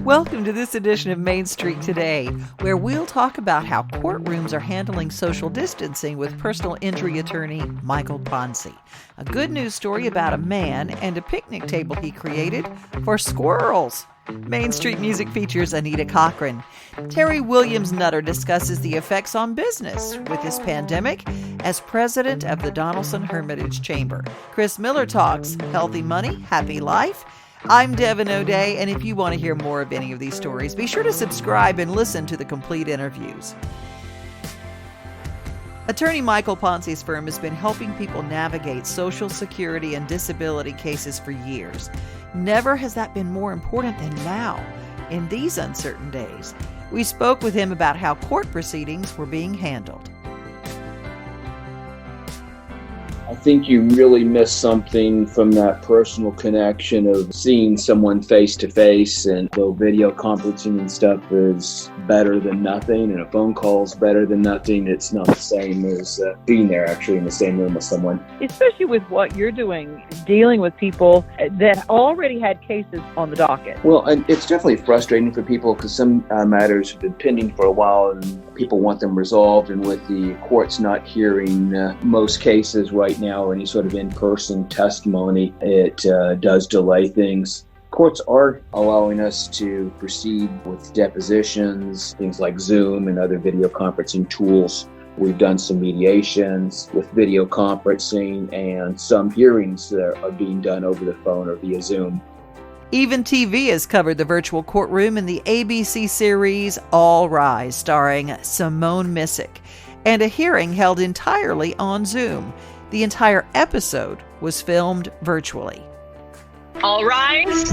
Welcome to this edition of Main Street Today, where we'll talk about how courtrooms are handling social distancing with personal injury attorney Michael Ponce. A good news story about a man and a picnic table he created for squirrels. Main Street Music features Anita Cochran. Terri Williams Nutter discusses the effects on business with this pandemic as president of the Donaldson Hermitage Chamber. Kris Miller talks healthy money, happy life. I'm Devin O'Day, and if you want to hear more of any of these stories, be sure to subscribe and listen to the complete interviews. Attorney Michael Ponce's firm has been helping people navigate Social Security and disability cases for years. Never has that been more important than now, in these uncertain days. We spoke with him about how court proceedings were being handled. I think you really miss something from that personal connection of seeing someone face to face, and though video conferencing and stuff is better than nothing and a phone call is better than nothing, it's not the same as being there actually in the same room with someone. Especially with what you're doing, dealing with people that already had cases on the docket. Well, and it's definitely frustrating for people because some matters have been pending for a while and people want them resolved, and with the courts not hearing most cases right now, any sort of in-person testimony, it does delay things. Courts are allowing us to proceed with depositions, things like Zoom and other video conferencing tools. We've done some mediations with video conferencing, and some hearings that are being done over the phone or via Zoom. Even TV has covered the virtual courtroom in the ABC series All Rise, starring Simone Missick, and a hearing held entirely on Zoom. The entire episode was filmed virtually. All rise.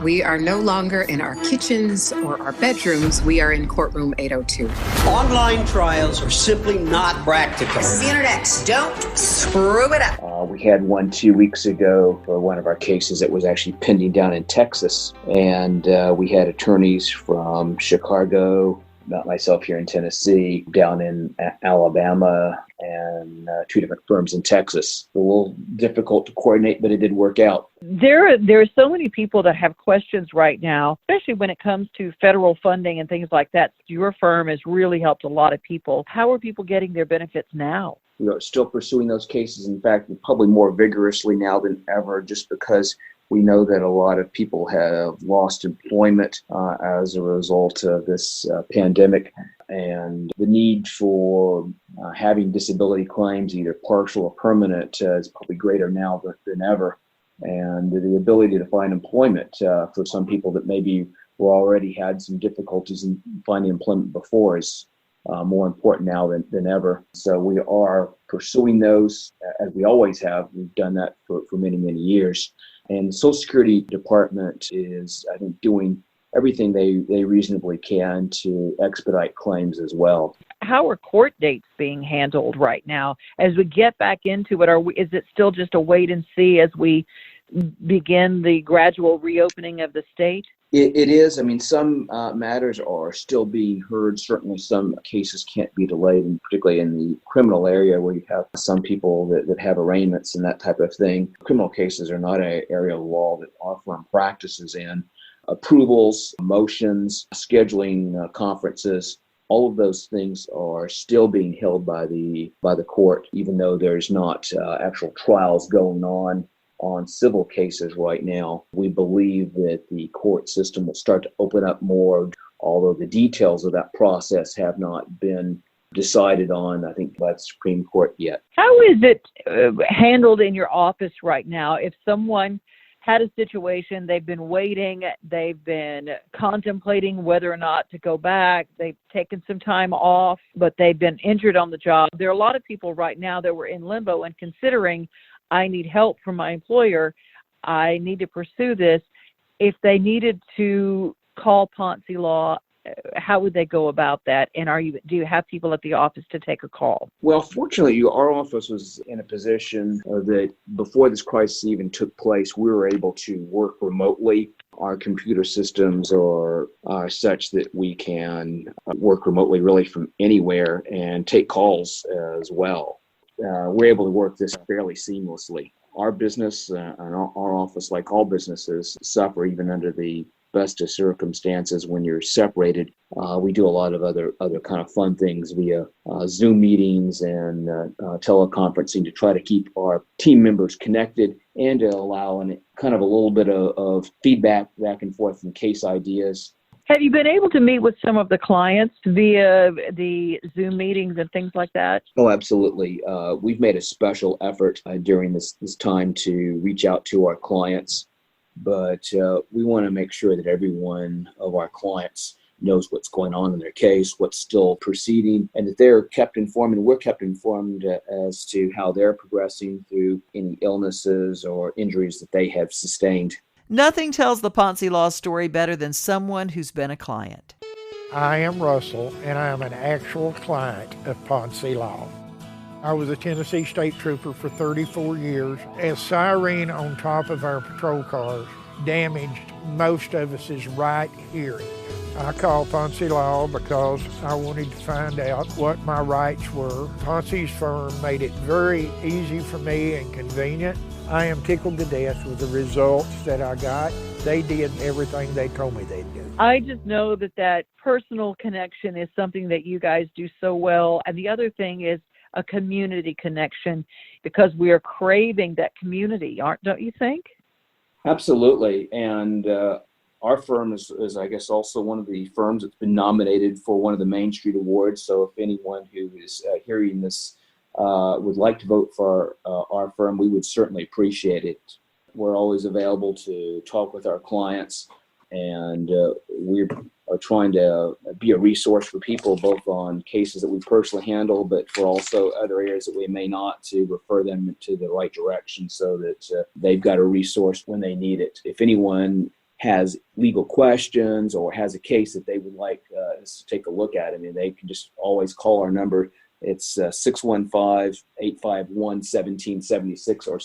We are no longer in our kitchens or our bedrooms. We are in courtroom 802. Online trials are simply not practical. This is the internet. Don't screw it up. We had one 2 weeks ago for one of our cases that was actually pending down in Texas. And we had attorneys from Chicago, not myself here in Tennessee, down in Alabama, and two different firms in Texas. A little difficult to coordinate, but it did work out. There are so many people that have questions right now, especially when it comes to federal funding and things like that. Your firm has really helped a lot of people. How are people getting their benefits now? We are still pursuing those cases. In fact, probably more vigorously now than ever, just because we know that a lot of people have lost employment as a result of this pandemic, and the need for having disability claims, either partial or permanent, is probably greater now than ever. And the ability to find employment for some people that maybe were already had some difficulties in finding employment before is more important now than ever. So we are pursuing those as we always have. We've done that for many, many years. And the Social Security Department is, I think, doing everything they reasonably can to expedite claims as well. How are court dates being handled right now? As we get back into it, is it still just a wait and see as we begin the gradual reopening of the state? It is. I mean, some matters are still being heard. Certainly some cases can't be delayed, and particularly in the criminal area where you have some people that have arraignments and that type of thing. Criminal cases are not an area of law that our firm practices in. Approvals, motions, scheduling conferences, all of those things are still being held by the court, even though there's not actual trials going on civil cases right now. We believe that the court system will start to open up more, although the details of that process have not been decided on, I think, by the Supreme Court yet. How is it handled in your office right now? If someone had a situation, they've been waiting, they've been contemplating whether or not to go back, they've taken some time off, but they've been injured on the job. There are a lot of people right now that were in limbo and considering, I need help from my employer, I need to pursue this. If they needed to call Ponce Law, how would they go about that? And do you have people at the office to take a call? Well, fortunately, our office was in a position that before this crisis even took place, we were able to work remotely. Our computer systems are such that we can work remotely really from anywhere and take calls as well. We're able to work this fairly seamlessly. Our business and our office, like all businesses, suffer even under the best of circumstances when you're separated. We do a lot of other kind of fun things via Zoom meetings and teleconferencing to try to keep our team members connected and to allow kind of a little bit of feedback back and forth and case ideas. Have you been able to meet with some of the clients via the Zoom meetings and things like that? Oh, absolutely. We've made a special effort during this time to reach out to our clients, but we want to make sure that every one of our clients knows what's going on in their case, what's still proceeding, and that they're kept informed and we're kept informed as to how they're progressing through any illnesses or injuries that they have sustained. Nothing tells the Ponce Law story better than someone who's been a client. I am Russell, and I am an actual client of Ponce Law. I was a Tennessee State Trooper for 34 years. A siren on top of our patrol cars damaged most of us' right hearing. I called Ponce Law because I wanted to find out what my rights were. Ponce's firm made it very easy for me and convenient. I am tickled to death with the results that I got. They did everything they told me they'd do. I just know that personal connection is something that you guys do so well. And the other thing is a community connection, because we are craving that community, don't you think? Absolutely. And our firm is, I guess, also one of the firms that's been nominated for one of the Main Street Awards. So if anyone who is hearing this would like to vote for our firm, we would certainly appreciate it. We're always available to talk with our clients, and we are trying to be a resource for people, both on cases that we personally handle, but for also other areas that we may not, to refer them to the right direction so that they've got a resource when they need it. If anyone has legal questions or has a case that they would like us to take a look at, I mean, they can just always call our number. It's 615-851-1776 or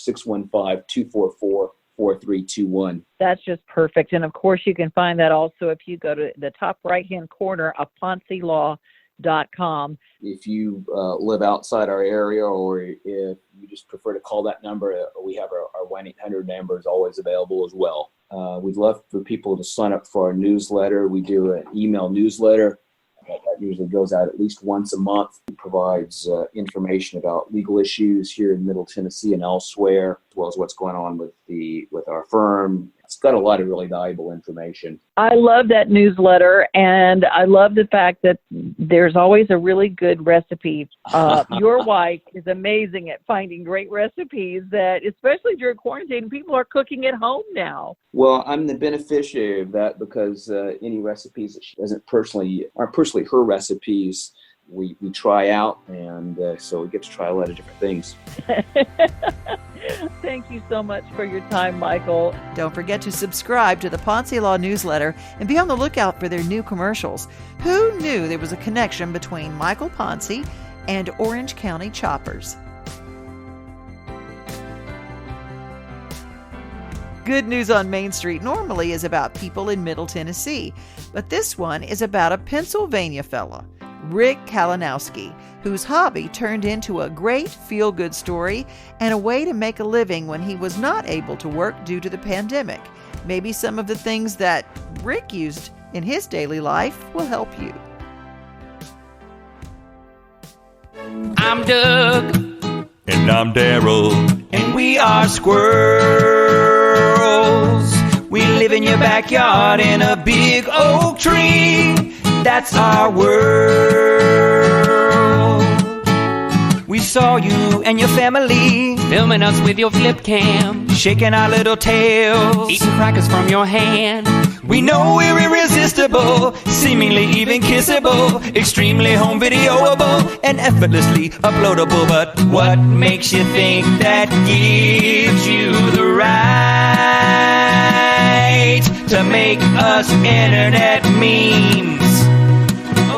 615-244-4321. That's just perfect. And of course, you can find that also if you go to the top right-hand corner of PonceLaw.com. If you live outside our area, or if you just prefer to call that number, we have our 1-800 number is always available as well. We'd love for people to sign up for our newsletter. We do an email newsletter. That usually goes out at least once a month. It provides information about legal issues here in Middle Tennessee and elsewhere, as well as what's going on with our firm. It's got a lot of really valuable information. I love that newsletter, and I love the fact that there's always a really good recipe. Your wife is amazing at finding great recipes that, especially during quarantine, people are cooking at home now. Well, I'm the beneficiary of that because any recipes that she aren't personally her recipes, we try out, and so we get to try a lot of different things. Thank you so much for your time, Michael. Don't forget to subscribe to the Ponce Law newsletter and be on the lookout for their new commercials. Who knew there was a connection between Michael Ponce and Orange County choppers? Good News on Main Street normally is about people in Middle Tennessee, but this one is about a Pennsylvania fella, Rick Kalinowski, whose hobby turned into a great feel-good story and a way to make a living when he was not able to work due to the pandemic. Maybe some of the things that Rick used in his daily life will help you. I'm Doug. And I'm Daryl. And we are squirrels. We live in your backyard in a big oak tree. That's our world. We saw you and your family filming us with your flip cam, shaking our little tails, eating crackers from your hand. We know we're irresistible, seemingly even kissable, extremely home videoable, and effortlessly uploadable. But what makes you think that gives you the right to make us internet memes?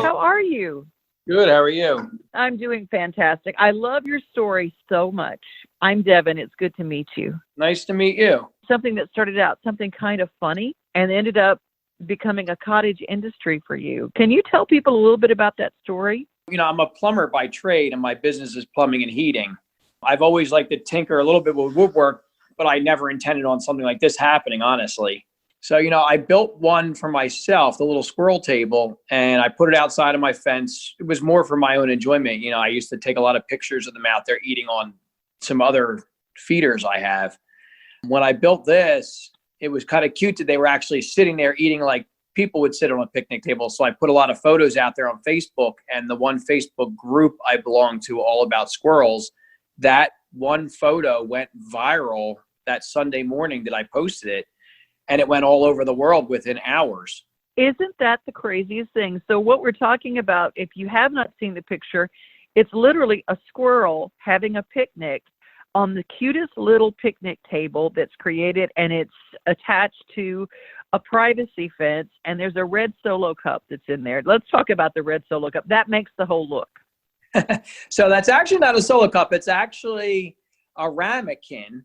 How are you? Good. How are you? I'm doing fantastic. I love your story so much. I'm Devin. It's good to meet you. Nice to meet you. Something that started out something kind of funny and ended up becoming a cottage industry for you. Can you tell people a little bit about that story? You know, I'm a plumber by trade and my business is plumbing and heating. I've always liked to tinker a little bit with woodwork, but I never intended on something like this happening, honestly. So, I built one for myself, the little squirrel table, and I put it outside of my fence. It was more for my own enjoyment. I used to take a lot of pictures of them out there eating on some other feeders I have. When I built this, it was kind of cute that they were actually sitting there eating like people would sit on a picnic table. So I put a lot of photos out there on Facebook, and the one Facebook group I belong to, all about squirrels, that one photo went viral that Sunday morning that I posted it. And it went all over the world within hours. Isn't that the craziest thing? So what we're talking about, if you have not seen the picture, it's literally a squirrel having a picnic on the cutest little picnic table that's created, and it's attached to a privacy fence, and there's a red Solo cup that's in there. Let's talk about the red Solo cup. That makes the whole look. So that's actually not a Solo cup. It's actually a ramekin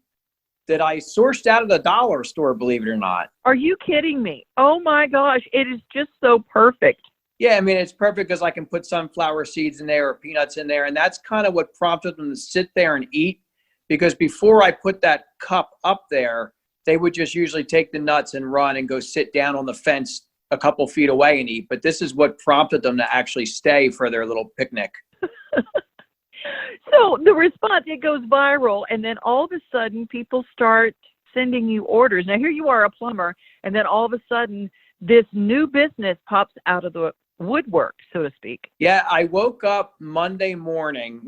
that I sourced out of the dollar store, believe it or not. Are you kidding me? Oh my gosh, it is just so perfect. Yeah, I mean, it's perfect because I can put sunflower seeds in there or peanuts in there. And that's kind of what prompted them to sit there and eat. Because before I put that cup up there, they would just usually take the nuts and run and go sit down on the fence a couple feet away and eat. But this is what prompted them to actually stay for their little picnic. So the response, it goes viral, and then all of a sudden people start sending you orders. Now here you are, a plumber, and then all of a sudden this new business pops out of the woodwork, so to speak. Yeah, I woke up Monday morning,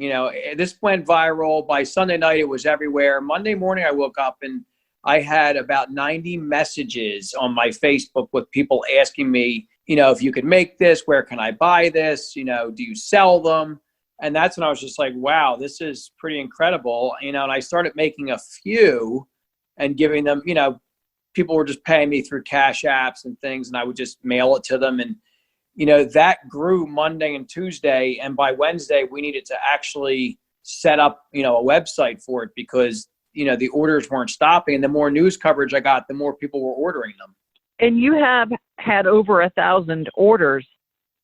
this went viral. By Sunday night, it was everywhere. Monday morning, I woke up and I had about 90 messages on my Facebook with people asking me, if you could make this, where can I buy this? Do you sell them? And that's when I was just like, wow, this is pretty incredible. And I started making a few and giving them, people were just paying me through Cash Apps and things, and I would just mail it to them. And, that grew Monday and Tuesday. And by Wednesday, we needed to actually set up, a website for it because, the orders weren't stopping. And the more news coverage I got, the more people were ordering them. And you have had over 1,000 orders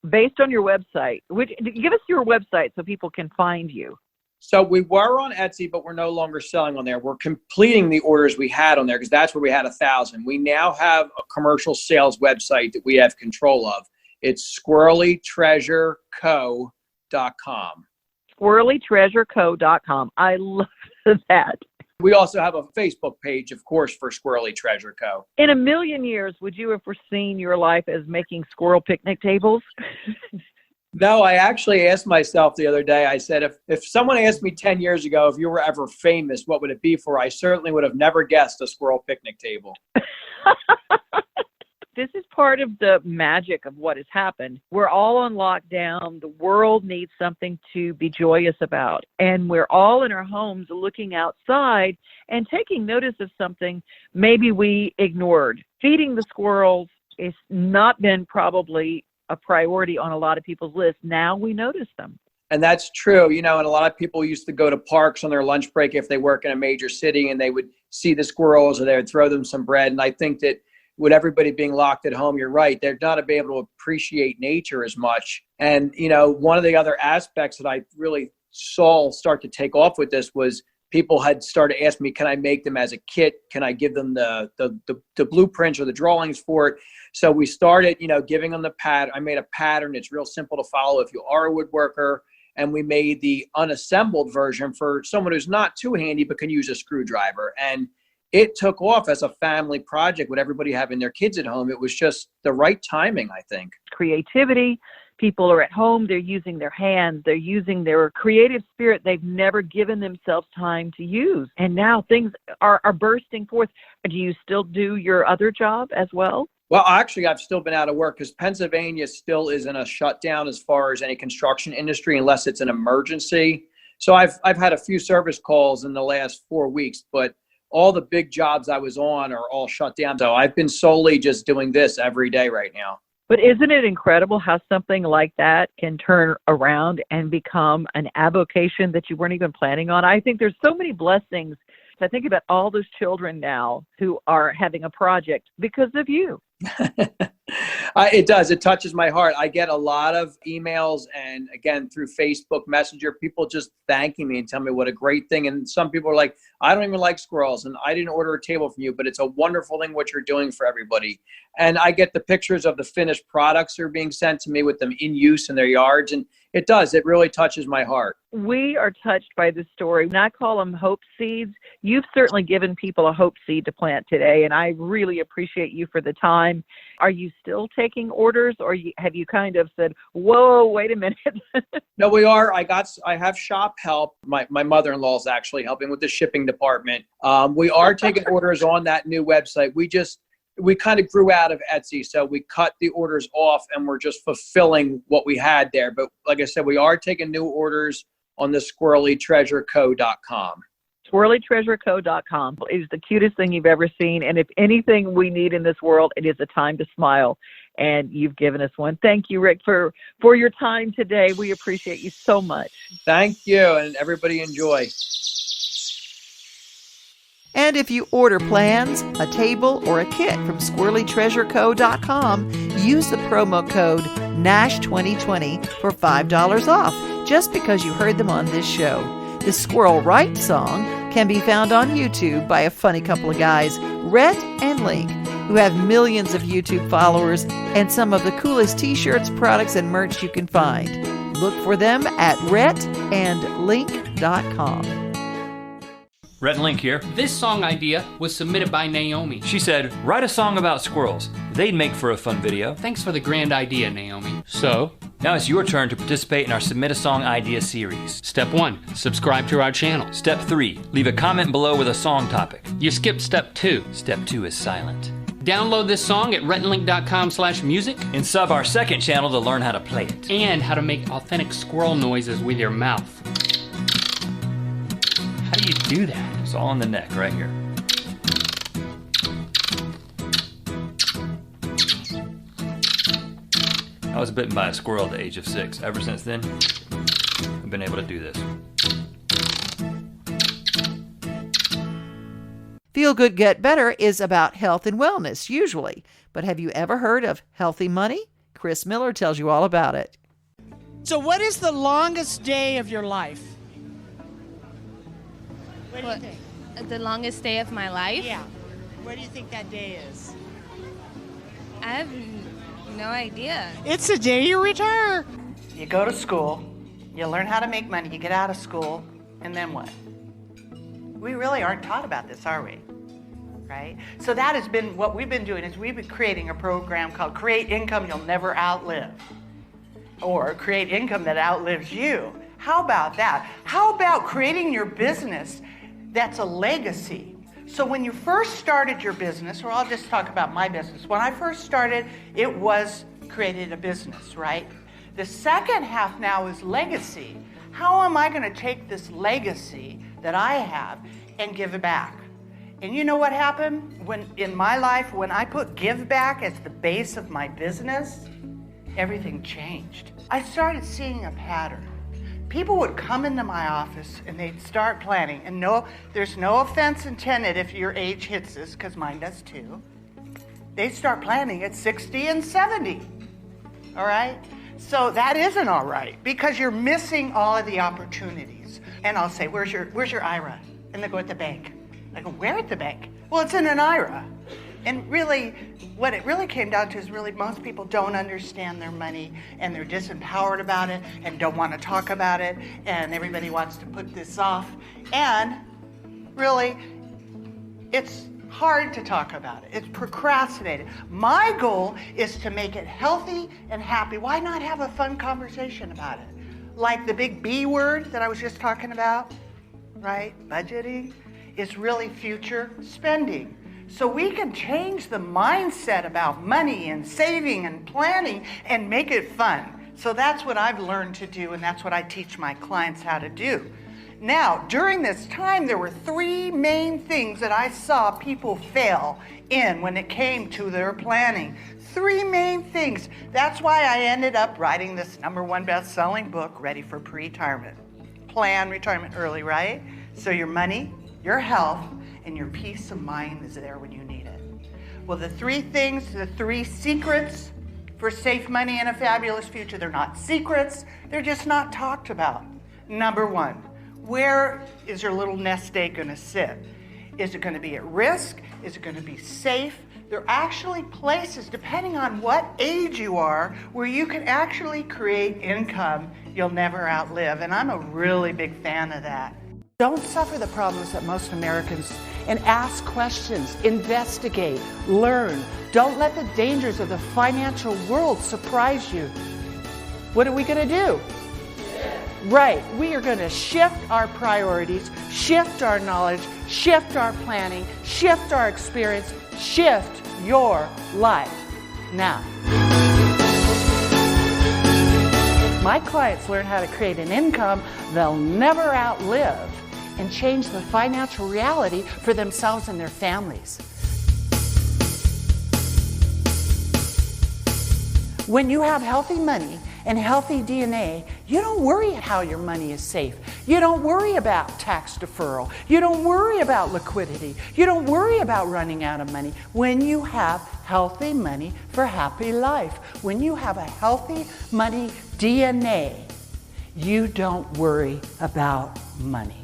based on your website. Give us your website so people can find you. So we were on Etsy, but we're no longer selling on there. We're completing the orders we had on there because that's where we had 1,000. We now have a commercial sales website that we have control of. It's squirrelytreasureco.com. Squirrelytreasureco.com. I love that. We also have a Facebook page, of course, for Squirrely Treasure Co. In a million years, would you have foreseen your life as making squirrel picnic tables? No, I actually asked myself the other day, I said, if someone asked me 10 years ago, if you were ever famous, what would it be for? I certainly would have never guessed a squirrel picnic table. This is part of the magic of what has happened. We're all on lockdown. The world needs something to be joyous about. And we're all in our homes looking outside and taking notice of something maybe we ignored. Feeding the squirrels has not been probably a priority on a lot of people's list. Now we notice them. And that's true. And a lot of people used to go to parks on their lunch break if they work in a major city and they would see the squirrels or they would throw them some bread. And I think that with everybody being locked at home, you're right. They're not be able to appreciate nature as much. And, one of the other aspects that I really saw start to take off with this was people had started asking me, can I make them as a kit? Can I give them the blueprints or the drawings for it? So we started, giving them the pattern. I made a pattern. It's real simple to follow if you are a woodworker. And we made the unassembled version for someone who's not too handy but can use a screwdriver. And it took off as a family project with everybody having their kids at home. It was just the right timing, I think. Creativity. People are at home. They're using their hands. They're using their creative spirit they've never given themselves time to use. And now things are bursting forth. Do you still do your other job as well? Well, actually, I've still been out of work because Pennsylvania still is in a shutdown as far as any construction industry unless it's an emergency. So I've had a few service calls in the last 4 weeks, but all the big jobs I was on are all shut down. So I've been solely just doing this every day right now. But isn't it incredible how something like that can turn around and become an avocation that you weren't even planning on? I think there's so many blessings. I think about all those children now who are having a project because of you. It does. It touches my heart. I get a lot of emails and, again, through Facebook Messenger, people just thanking me and telling me what a great thing. And some people are like, I don't even like squirrels and I didn't order a table from you, but it's a wonderful thing what you're doing for everybody. And I get the pictures of the finished products that are being sent to me with them in use in their yards. And it does. It really touches my heart. We are touched by this story, and I call them hope seeds. You've certainly given people a hope seed to plant today, and I really appreciate you for the time. Are you still taking orders, or have you kind of said, whoa, wait a minute? No, we are. I have shop help. My mother-in-law is actually helping with the shipping department. We are taking orders on that new website. We kind of grew out of Etsy, so we cut the orders off and we're just fulfilling what we had there. But like I said, we are taking new orders on the squirrelytreasureco.com. Squirrelytreasureco.com is the cutest thing you've ever seen. And if anything we need in this world, it is a time to smile. And you've given us one. Thank you, Rick, for your time today. We appreciate you so much. Thank you. And everybody enjoy. And if you order plans, a table, or a kit from squirrelytreasureco.com, use the promo code NASH2020 for $5 off, just because you heard them on this show. The Squirrel Right song can be found on YouTube by a funny couple of guys, Rhett and Link, who have millions of YouTube followers and some of the coolest t-shirts, products, and merch you can find. Look for them at rhettandlink.com. Rhett and Link here. This song idea was submitted by Naomi. She said, write a song about squirrels. They'd make for a fun video. Thanks for the grand idea, Naomi. So, now it's your turn to participate in our Submit a Song Idea series. Step 1, subscribe to our channel. Step 3, leave a comment below with a song topic. You skipped step 2. Step 2 is silent. Download this song at rhettandlink.com/music. And sub our second channel to learn how to play it. And how to make authentic squirrel noises with your mouth. How do you do that? It's all on the neck right here. I was bitten by a squirrel at the age of 6. Ever since then, I've been able to do this. Feel Good Get Better is about health and wellness, usually. But have you ever heard of healthy money? Kris Miller tells you all about it. So what is the longest day of your life? What do you think? The longest day of my life? Yeah. What do you think that day is? I have no idea. It's the day you retire. You go to school, you learn how to make money, you get out of school, and then what? We really aren't taught about this, are we? Right? So that has been what we've been doing, is we've been creating a program called Create Income You'll Never Outlive. Or Create Income That Outlives You. How about that? How about creating your business that's a legacy? So when you first started your business, or I'll just talk about my business. When I first started, it was created a business, right? The second half now is legacy. How am I going to take this legacy that I have and give it back? And you know what happened in my life, when I put give back as the base of my business, everything changed. I started seeing a pattern. People would come into my office and they'd start planning. And no, there's no offense intended if your age hits this, because mine does too. They'd start planning at 60 and 70. All right? So that isn't all right, because you're missing all of the opportunities. And I'll say, where's your IRA? And they go, at the bank. I go, where at the bank? Well, it's in an IRA. And really, what it really came down to is really most people don't understand their money, and they're disempowered about it and don't want to talk about it, and everybody wants to put this off. And really, it's hard to talk about it. It's procrastinated. My goal is to make it healthy and happy. Why not have a fun conversation about it? Like the big B word that I was just talking about, right? Budgeting is really future spending. So we can change the mindset about money and saving and planning and make it fun. So that's what I've learned to do, and that's what I teach my clients how to do. Now, during this time, there were 3 main things that I saw people fail in when it came to their planning. 3 main things. That's why I ended up writing this #1 best-selling book, Ready for Pre-Retirement. Plan retirement early, right? So your money, your health, and your peace of mind is there when you need it. Well, the 3 things, the 3 secrets for safe money and a fabulous future. They're not secrets, they're just not talked about. Number one, where is your little nest egg going to sit? Is it going to be at risk? Is it going to be safe? There are actually places, depending on what age you are, where you can actually create income you'll never outlive. And I'm a really big fan of that. Don't suffer the problems that most Americans, and ask questions, investigate, learn. Don't let the dangers of the financial world surprise you. What are we going to do? Right, we are going to shift our priorities, shift our knowledge, shift our planning, shift our experience, shift your life now. My clients learn how to create an income they'll never outlive and change the financial reality for themselves and their families. When you have healthy money and healthy DNA, you don't worry how your money is safe. You don't worry about tax deferral. You don't worry about liquidity. You don't worry about running out of money. When you have healthy money for happy life, when you have a healthy money DNA, you don't worry about money.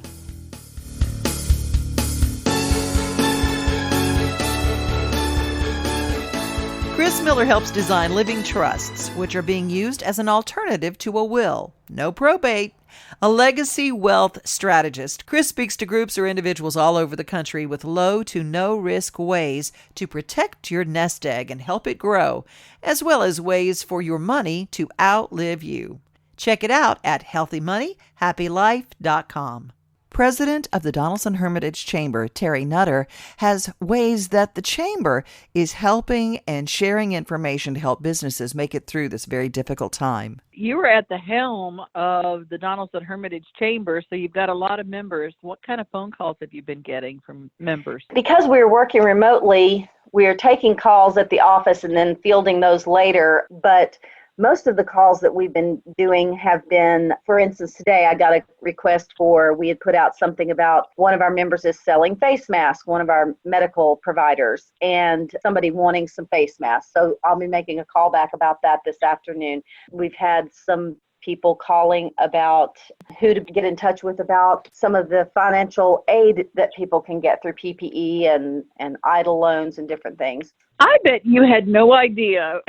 Kris Miller helps design living trusts, which are being used as an alternative to a will. No probate. A legacy wealth strategist, Kris speaks to groups or individuals all over the country with low to no risk ways to protect your nest egg and help it grow, as well as ways for your money to outlive you. Check it out at healthymoneyhappylife.com. President of the Donaldson Hermitage Chamber, Terri Nutter, has ways that the Chamber is helping and sharing information to help businesses make it through this very difficult time. You were at the helm of the Donaldson Hermitage Chamber, so you've got a lot of members. What kind of phone calls have you been getting from members? Because we're working remotely, we're taking calls at the office and then fielding those later, but most of the calls that we've been doing have been, for instance, today I got a request we had put out something about one of our members is selling face masks, one of our medical providers, and somebody wanting some face masks. So I'll be making a call back about that this afternoon. We've had some people calling about who to get in touch with about some of the financial aid that people can get through PPE and EIDL loans and different things. I bet you had no idea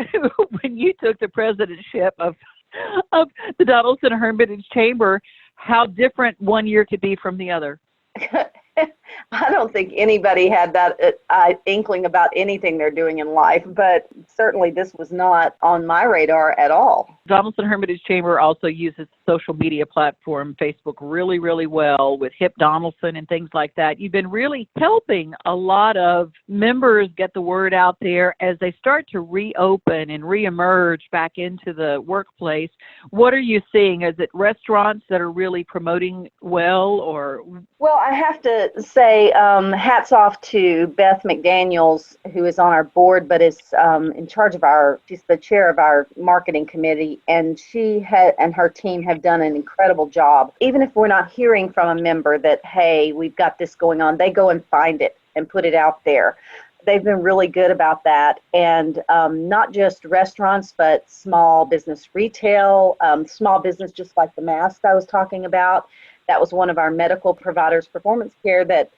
when you took the presidentship of the Donaldson Hermitage Chamber how different one year could be from the other. I don't think anybody had that inkling about anything they're doing in life, but certainly this was not on my radar at all. Donaldson Hermitage Chamber also uses social media platform, Facebook, really, really well with Hip Donaldson and things like that. You've been really helping a lot of members get the word out there as they start to reopen and reemerge back into the workplace. What are you seeing? Is it restaurants that are really promoting well, or? Well, I have to say hats off to Beth McDaniels, who is on our board, but is in charge of she's the chair of our marketing committee, and she and her team have done an incredible job. Even if we're not hearing from a member that, hey, we've got this going on, they go and find it and put it out there. They've been really good about that, and not just restaurants, but small business retail, small business, just like the mask I was talking about. That was one of our medical providers, Performance Care, that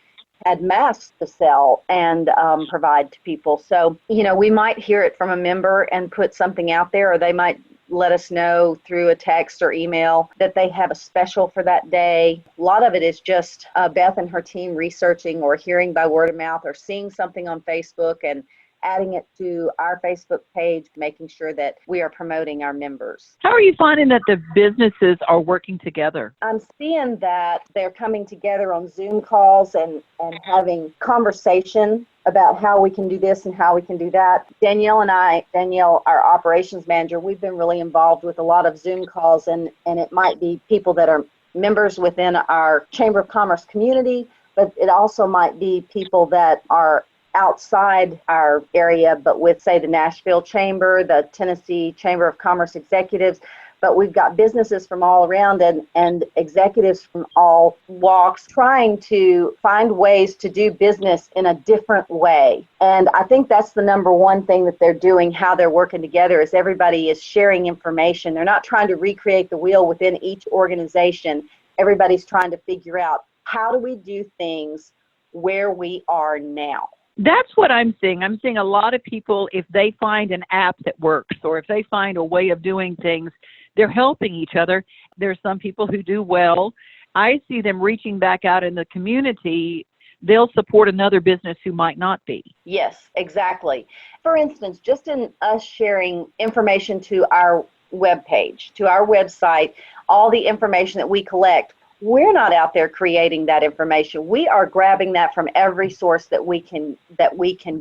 had masks to sell and provide to people. So, we might hear it from a member and put something out there, or they might let us know through a text or email that they have a special for that day. A lot of it is just Beth and her team researching or hearing by word of mouth or seeing something on Facebook and adding it to our Facebook page, making sure that we are promoting our members. How are you finding that the businesses are working together? I'm seeing that they're coming together on Zoom calls and having conversation about how we can do this and how we can do that. Danielle, our operations manager, we've been really involved with a lot of Zoom calls, and it might be people that are members within our Chamber of Commerce community, but it also might be people that are outside our area, but with, say, the Nashville Chamber, the Tennessee Chamber of Commerce executives. but we've got businesses from all around and executives from all walks trying to find ways to do business in a different way. And I think that's the number one thing that they're doing, how they're working together, is everybody is sharing information. They're not trying to recreate the wheel within each organization. Everybody's trying to figure out, how do we do things where we are now? That's what I'm seeing. I'm seeing a lot of people, if they find an app that works or if they find a way of doing things, they're helping each other. There's some people who do well. I see them reaching back out in the community. They'll support another business who might not be. Yes, exactly. For instance, just in us sharing information to our webpage, to our website, all the information that we collect, we're not out there creating that information. We are grabbing that from every source that we can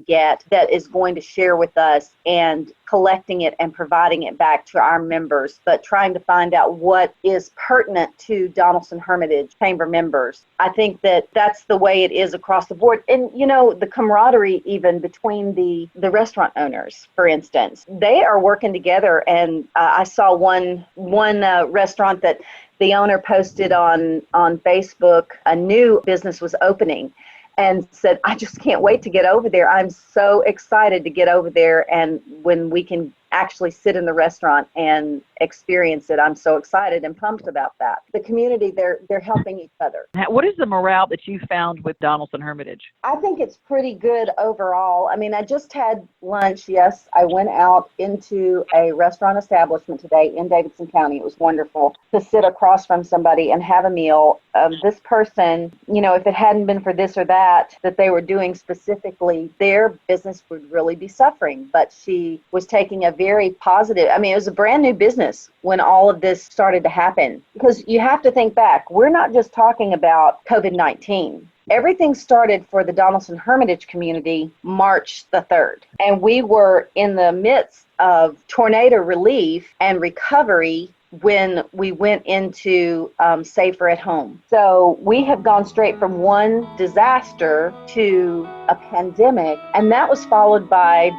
get that is going to share with us, and collecting it and providing it back to our members, but trying to find out what is pertinent to Donaldson Hermitage Chamber members. I think that that's the way it is across the board. And, you know, the camaraderie even between the restaurant owners, for instance, they are working together. And I saw one restaurant that the owner posted on Facebook, a new business was opening, and said, I just can't wait to get over there. I'm so excited to get over there, and when we can actually sit in the restaurant and experience it, I'm so excited and pumped about that. The community, they're helping each other. What is the morale that you found with Donaldson Hermitage? I think it's pretty good overall. I mean, I just had lunch. Yes, I went out into a restaurant establishment today in Davidson County. It was wonderful to sit across from somebody and have a meal. This person, you know, if it hadn't been for this or that they were doing specifically, their business would really be suffering. But she was taking a very positive, I mean, it was a brand new business when all of this started to happen. Because you have to think back, we're not just talking about COVID-19. Everything started for the Donaldson Hermitage community March the 3rd. And we were in the midst of tornado relief and recovery when we went into safer at home. So we have gone straight from one disaster to a pandemic, and that was followed by,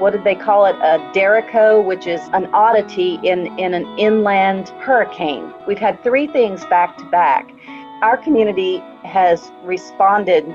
what did they call it, a derecho, which is an oddity in an inland hurricane. We've had three things back to back. Our community has responded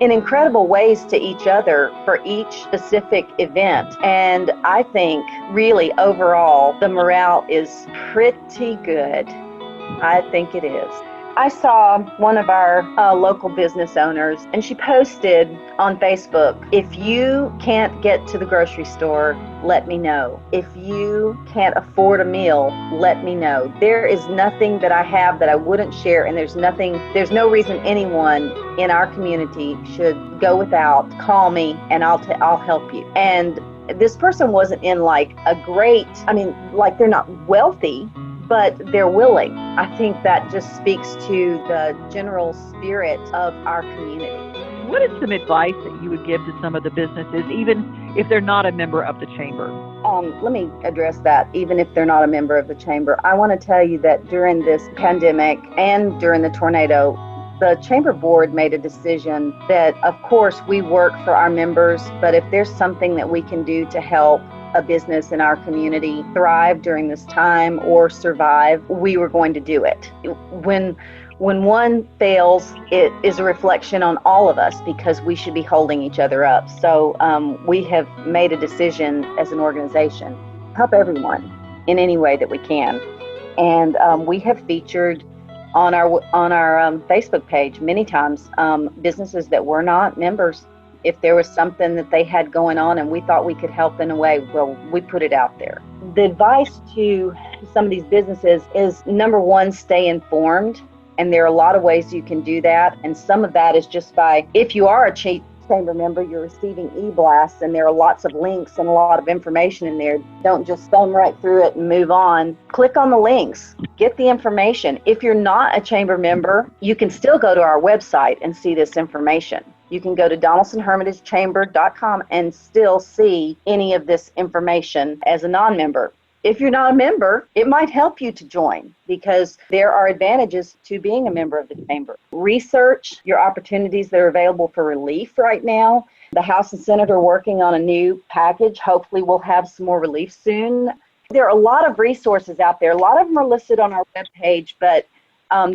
in incredible ways to each other for each specific event. And I think really overall, the morale is pretty good. I think it is. I saw one of our local business owners, and she posted on Facebook, if you can't get to the grocery store, let me know. If you can't afford a meal, let me know. There is nothing that I have that I wouldn't share, and there's no reason anyone in our community should go without. Call me and I'll help you. And this person wasn't in like a great, I mean, like they're not wealthy, but they're willing. I think that just speaks to the general spirit of our community. What is some advice that you would give to some of the businesses, even if they're not a member of the chamber? Let me address that. Even if they're not a member of the chamber, I want to tell you that during this pandemic and during the tornado, the chamber board made a decision that, of course, we work for our members, but if there's something that we can do to help a business in our community thrive during this time or survive, we were going to do it. When one fails, it is a reflection on all of us because we should be holding each other up. So we have made a decision as an organization, help everyone in any way that we can. And we have featured on our Facebook page many times businesses that were not members. If there was something that they had going on and we thought we could help in a way, well, we put it out there. The advice to some of these businesses is, number one, stay informed. And there are a lot of ways you can do that. And some of that is just by, if you are a chamber member, you're receiving e-blasts, and there are lots of links and a lot of information in there. Don't just thumb right through it and move on. Click on the links, get the information. If you're not a chamber member, you can still go to our website and see this information. You can go to DonaldsonHermitageChamber.com and still see any of this information as a non-member. If you're not a member, it might help you to join because there are advantages to being a member of the chamber. Research your opportunities that are available for relief right now. The House and Senate are working on a new package. Hopefully we'll have some more relief soon. There are a lot of resources out there. A lot of them are listed on our webpage, but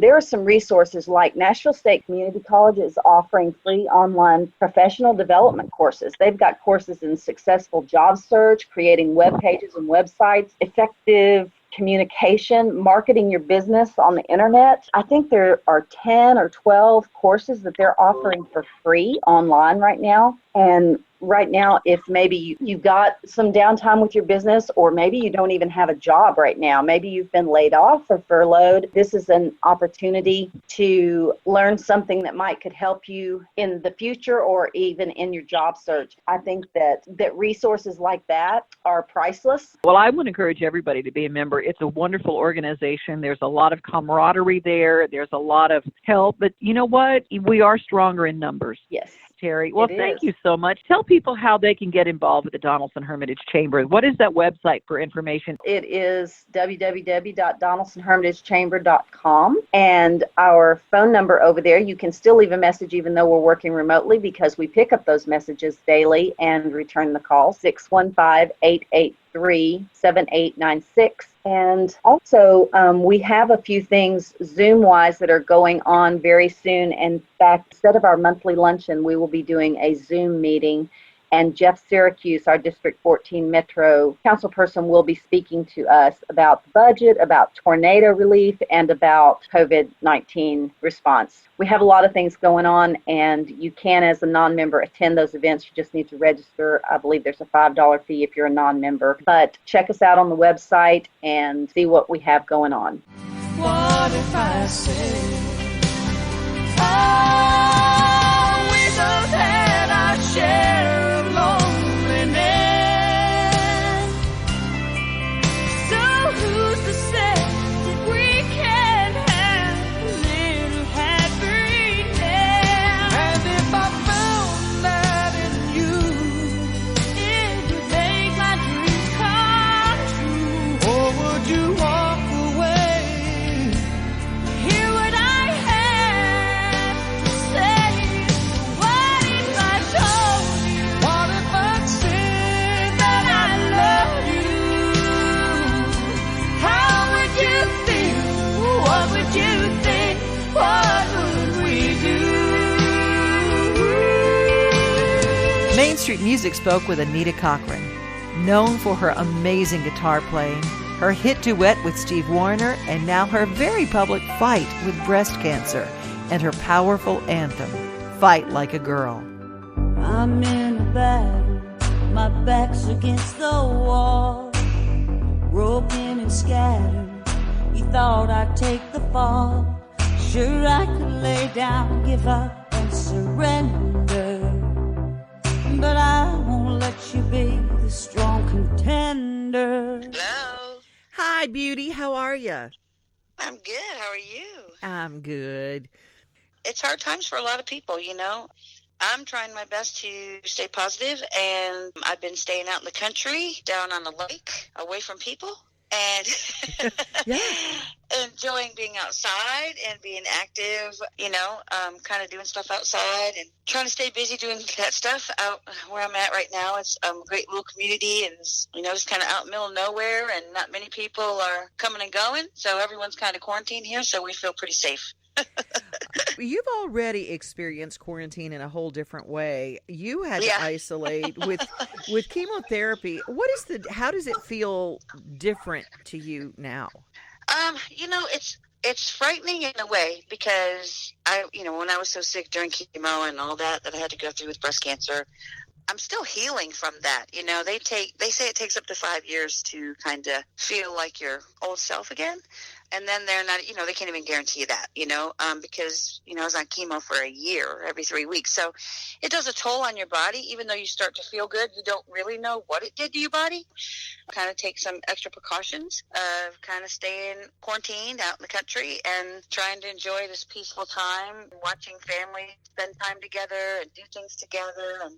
there are some resources like Nashville State Community College is offering free online professional development courses. They've got courses in successful job search, creating web pages and websites, effective communication, marketing your business on the internet. I think there are 10 or 12 courses that they're offering for free online right now. And right now, if maybe you've got some downtime with your business, or maybe you don't even have a job right now, maybe you've been laid off or furloughed, this is an opportunity to learn something that could help you in the future or even in your job search. I think that resources like that are priceless. Well, I would encourage everybody to be a member. It's a wonderful organization. There's a lot of camaraderie there. There's a lot of help. But you know what? We are stronger in numbers. Yes. Terri. Well, thank you so much. Tell people how they can get involved with the Donaldson Hermitage Chamber. What is that website for information? It is www.donaldsonhermitagechamber.com, and our phone number over there, you can still leave a message even though we're working remotely, because we pick up those messages daily and return the call, 615-883-7896. And also, we have a few things Zoom-wise that are going on very soon. In fact, instead of our monthly luncheon, we will be doing a Zoom meeting. And Jeff Syracuse, our District 14 Metro councilperson, will be speaking to us about the budget, about tornado relief, and about COVID-19 response. We have a lot of things going on, and you can, as a non-member, attend those events. You just need to register. I believe there's a $5 fee if you're a non-member. But check us out on the website and see what we have going on. What if I say, oh, we both had our share of loneliness. So who's to say that we can't have a little happiness? And if I found that in you, it would make my dreams come true. Or would you walk away? Hear what I have to say. What if I told you? What if I said that I love you? How would you feel? What would you think? What would we do? Main Street Music spoke with Anita Cochran, known for her amazing guitar playing, her hit duet with Steve Wariner, and now her very public fight with breast cancer, and her powerful anthem, Fight Like a Girl. I'm in a battle, my back's against the wall, broken and scattered. You thought I'd take the fall. Sure, I could lay down, give up, and surrender, but I won't let you be the strong contender. Hello. Hi, beauty. How are you? I'm good. How are you? I'm good. It's hard times for a lot of people, you know. I'm trying my best to stay positive, and I've been staying out in the country, down on the lake, away from people, and enjoying being outside and being active, you know, kind of doing stuff outside and trying to stay busy doing that stuff out where I'm at right now. It's a great little community, and it's, you know, just kind of out in the middle of nowhere, and not many people are coming and going, so everyone's kind of quarantined here, so we feel pretty safe. You've already experienced quarantine in a whole different way. You had to isolate with chemotherapy. How does it feel different to you now? You know, it's frightening in a way, because when I was so sick during chemo and all that I had to go through with breast cancer, I'm still healing from that. You know, they say it takes up to 5 years to kind of feel like your old self again. And then they're not, they can't even guarantee that, because, I was on chemo for a year, every 3 weeks. So it does a toll on your body. Even though you start to feel good, you don't really know what it did to your body. Kind of take some extra precautions of kind of staying quarantined out in the country and trying to enjoy this peaceful time, watching family spend time together and do things together. And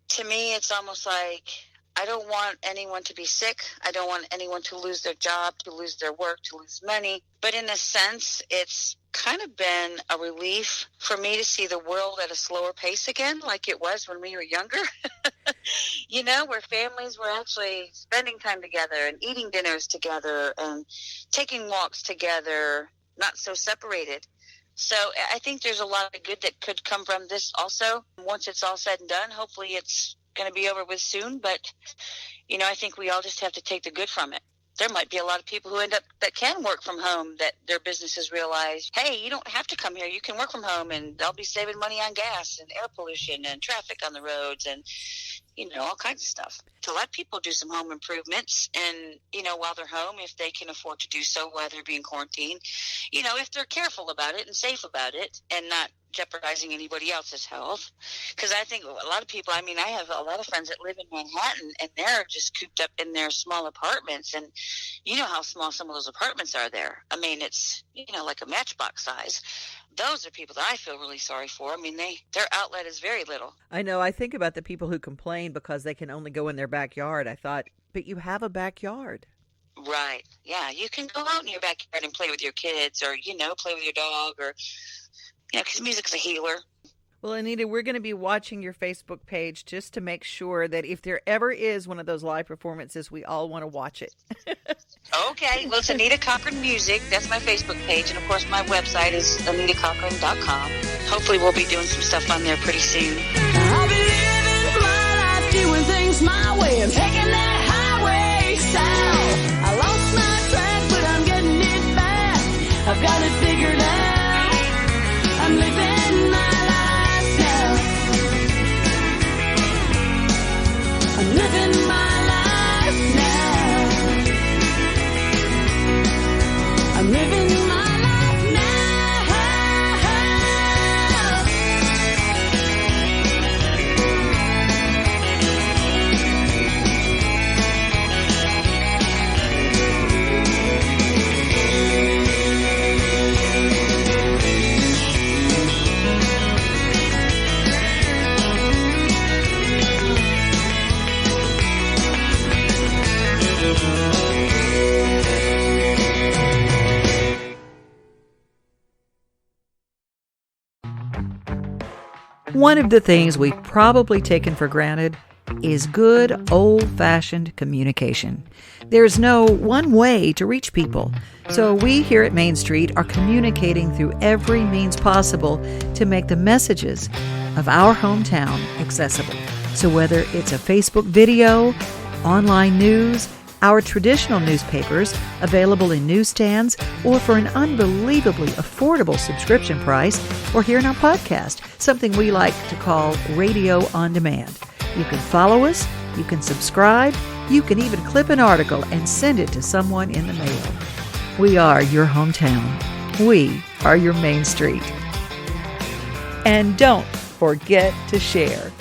to me, it's almost like, I don't want anyone to be sick. I don't want anyone to lose their job, to lose their work, to lose money. But in a sense, it's kind of been a relief for me to see the world at a slower pace again, like it was when we were younger. where families were actually spending time together and eating dinners together and taking walks together, not so separated. So I think there's a lot of good that could come from this also. Once it's all said and done, hopefully it's going to be over with soon. But, I think we all just have to take the good from it. There might be a lot of people who that can work from home, that their businesses realize, hey, you don't have to come here. You can work from home, and they'll be saving money on gas and air pollution and traffic on the roads and, all kinds of stuff. To let people do some home improvements and, while they're home, if they can afford to do so while they're being quarantined, if they're careful about it and safe about it and not jeopardizing anybody else's health. Because I think a lot of people, I have a lot of friends that live in Manhattan, and they're just cooped up in their small apartments, and you know how small some of those apartments are there. It's, like a matchbox size. Those are people that I feel really sorry for. Their outlet is very little. I know. I think about the people who complain because they can only go in their backyard. I thought, but you have a backyard. Right. Yeah. You can go out in your backyard and play with your kids, or, play with your dog, or, because music's a healer. Well, Anita, we're going to be watching your Facebook page just to make sure that if there ever is one of those live performances, we all want to watch it. Okay. Well, it's Anita Cochran Music. That's my Facebook page. And, of course, my website is anitacochran.com. Hopefully we'll be doing some stuff on there pretty soon. I'll be living my life, doing things my way. I'm taking that highway south. I lost my track, but I'm getting it back. I've got it figured out. I'm living my life now. I'm living my life now. I'm living my life now. One of the things we've probably taken for granted is good old-fashioned communication. There's no one way to reach people, so we here at Main Street are communicating through every means possible to make the messages of our hometown accessible. So whether it's a Facebook video, online news, our traditional newspapers available in newsstands, or for an unbelievably affordable subscription price, or here in our podcast, something we like to call Radio on Demand. You can follow us, you can subscribe, you can even clip an article and send it to someone in the mail. We are your hometown. We are your Main Street. And don't forget to share.